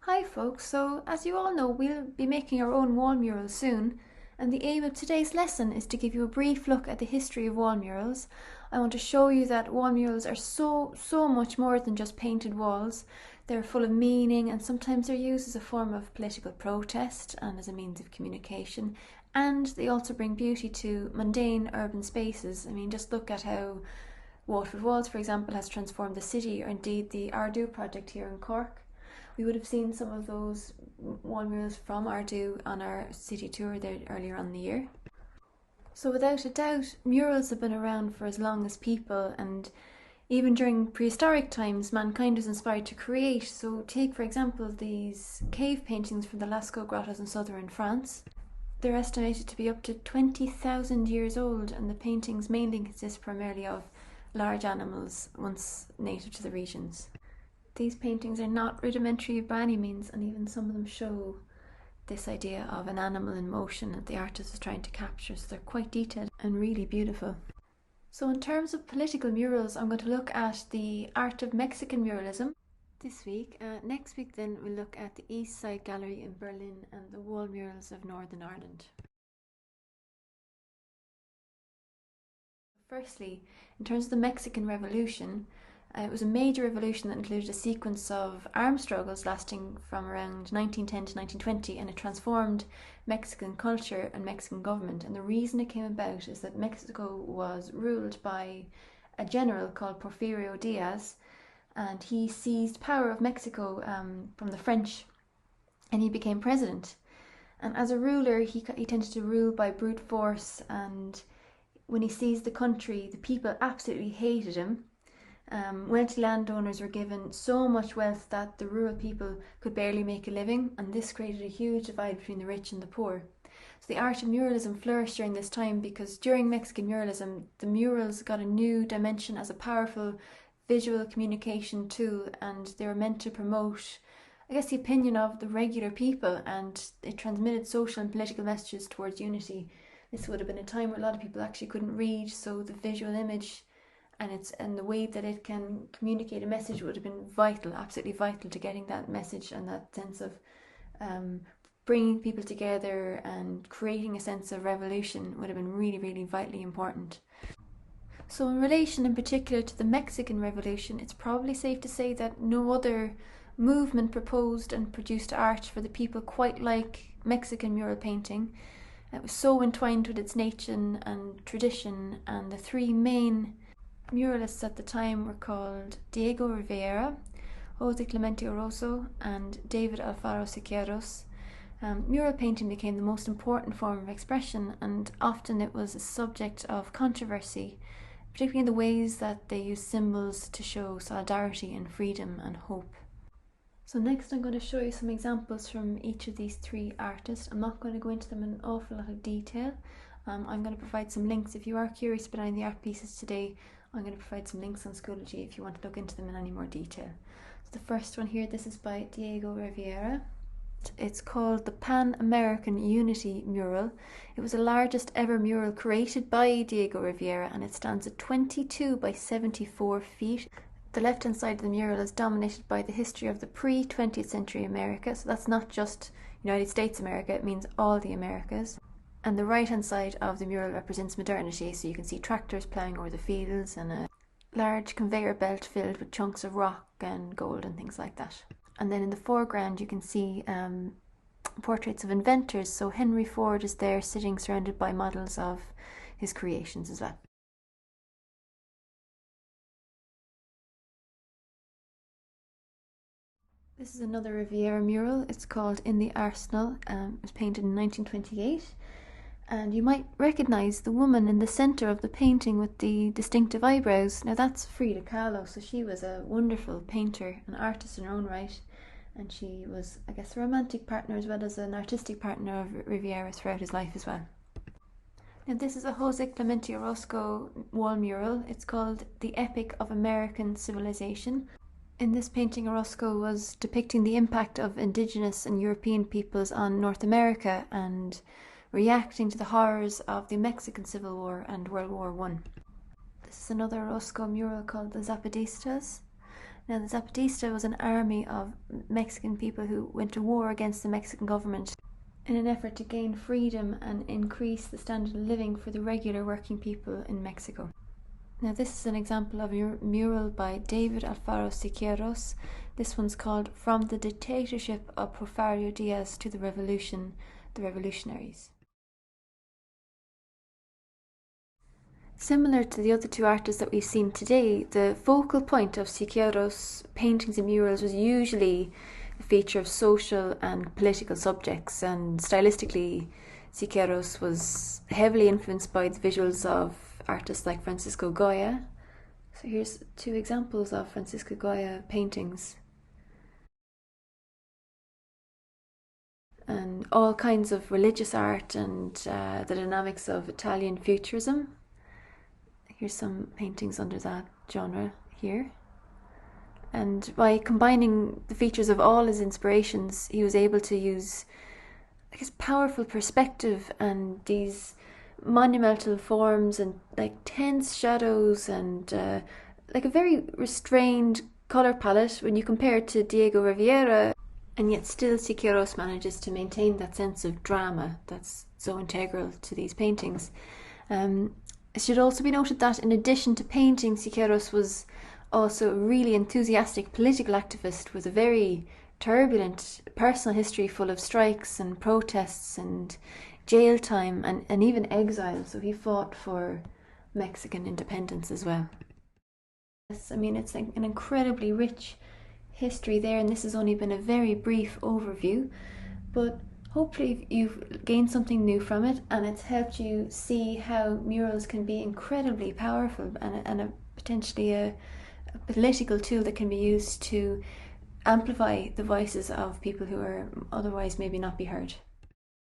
Hi folks, so as you all know, we'll be making our own wall murals soon, and the aim of today's lesson is to give you a brief look at the history of wall murals. I want to show you that wall murals are so much more than just painted walls. They're full of meaning, and sometimes they're used as a form of political protest and as a means of communication, and they also bring beauty to mundane urban spaces. I mean, just look at how Waterford Walls, for example, has transformed the city, or indeed the Ardu project here in Cork. We would have seen some of those wall murals from Ardu on our city tour there earlier on in the year. So without a doubt, murals have been around for as long as people, and even during prehistoric times, mankind was inspired to create. So take, for example, these cave paintings from the Lascaux grottos in southern France. They're estimated to be up to 20,000 years old, and the paintings mainly consist primarily of large animals once native to the regions. These paintings are not rudimentary by any means, and even some of them show this idea of an animal in motion that the artist was trying to capture, so they're quite detailed and really beautiful. So in terms of political murals, I'm going to look at the Art of Mexican Muralism this week. Next week then we'll look at the East Side Gallery in Berlin and the wall murals of Northern Ireland. Firstly, in terms of the Mexican Revolution, it was a major revolution that included a sequence of armed struggles lasting from around 1910 to 1920, and it transformed Mexican culture and Mexican government. And the reason it came about is that Mexico was ruled by a general called Porfirio Diaz, and he seized power of Mexico from the French, and he became president. And as a ruler, he tended to rule by brute force, and when he seized the country, the people absolutely hated him. Wealthy landowners were given so much wealth that the rural people could barely make a living, and this created a huge divide between the rich and the poor. So the art of muralism flourished during this time, because during Mexican muralism, the murals got a new dimension as a powerful visual communication tool, and they were meant to promote, I guess, the opinion of the regular people, and it transmitted social and political messages towards unity. This would have been a time where a lot of people actually couldn't read, so the visual image and the way that it can communicate a message would have been vital, absolutely vital to getting that message and that sense of bringing people together and creating a sense of revolution would have been really vitally important. So in relation in particular to the Mexican Revolution, it's probably safe to say that no other movement proposed and produced art for the people quite like Mexican mural painting. It was so entwined with its nature and tradition, and the three main muralists at the time were called Diego Rivera, José Clemente Orozco, and David Alfaro Siqueiros. Mural painting became the most important form of expression, and often it was a subject of controversy, particularly in the ways that they used symbols to show solidarity and freedom and hope. So next I'm going to show you some examples from each of these three artists. I'm not going to go into them in an awful lot of detail. I'm going to provide some links. If you are curious about any of the art pieces today, I'm going to provide some links on Schoology if you want to look into them in any more detail. So the first one here, this is by Diego Rivera. It's called the Pan-American Unity Mural. It was the largest ever mural created by Diego Rivera, and it stands at 22 by 74 feet. The left-hand side of the mural is dominated by the history of the pre-20th century America, so that's not just United States America, it means all the Americas. And the right-hand side of the mural represents modernity, so you can see tractors ploughing over the fields and a large conveyor belt filled with chunks of rock and gold and things like that. And then in the foreground you can see portraits of inventors, so Henry Ford is there sitting surrounded by models of his creations as well. This is another Rivera mural. It's called In the Arsenal. It was painted in 1928. And you might recognise the woman in the centre of the painting with the distinctive eyebrows. Now that's Frida Kahlo, so she was a wonderful painter, an artist in her own right, and she was, I guess, a romantic partner as well as an artistic partner of Rivera throughout his life as well. Now this is a José Clemente Orozco wall mural. It's called The Epic of American Civilization. In this painting, Orozco was depicting the impact of indigenous and European peoples on North America and reacting to the horrors of the Mexican Civil War and World War I. This is another Orozco mural called The Zapatistas. Now, the Zapatista was an army of Mexican people who went to war against the Mexican government in an effort to gain freedom and increase the standard of living for the regular working people in Mexico. Now, this is an example of a mural by David Alfaro Siqueiros. This one's called From the Dictatorship of Porfirio Diaz to the Revolution, the Revolutionaries. Similar to the other two artists that we've seen today, the focal point of Siqueiros' paintings and murals was usually a feature of social and political subjects, and stylistically Siqueiros was heavily influenced by the visuals of artists like Francisco Goya. So here's two examples of Francisco Goya paintings. And all kinds of religious art and the dynamics of Italian futurism. Here's some paintings under that genre here. And by combining the features of all his inspirations, he was able to use, I guess, powerful perspective and these monumental forms and like tense shadows and like a very restrained colour palette when you compare it to Diego Rivera, and yet still Siqueiros manages to maintain that sense of drama that's so integral to these paintings. It should also be noted that in addition to painting, Siqueiros was also a really enthusiastic political activist with a very turbulent personal history full of strikes and protests and jail time and even exile. So he fought for Mexican independence as well. Yes, I mean, it's an incredibly rich history there, and this has only been a very brief overview, but hopefully you've gained something new from it, and it's helped you see how murals can be incredibly powerful and potentially a political tool that can be used to amplify the voices of people who are otherwise maybe not be heard.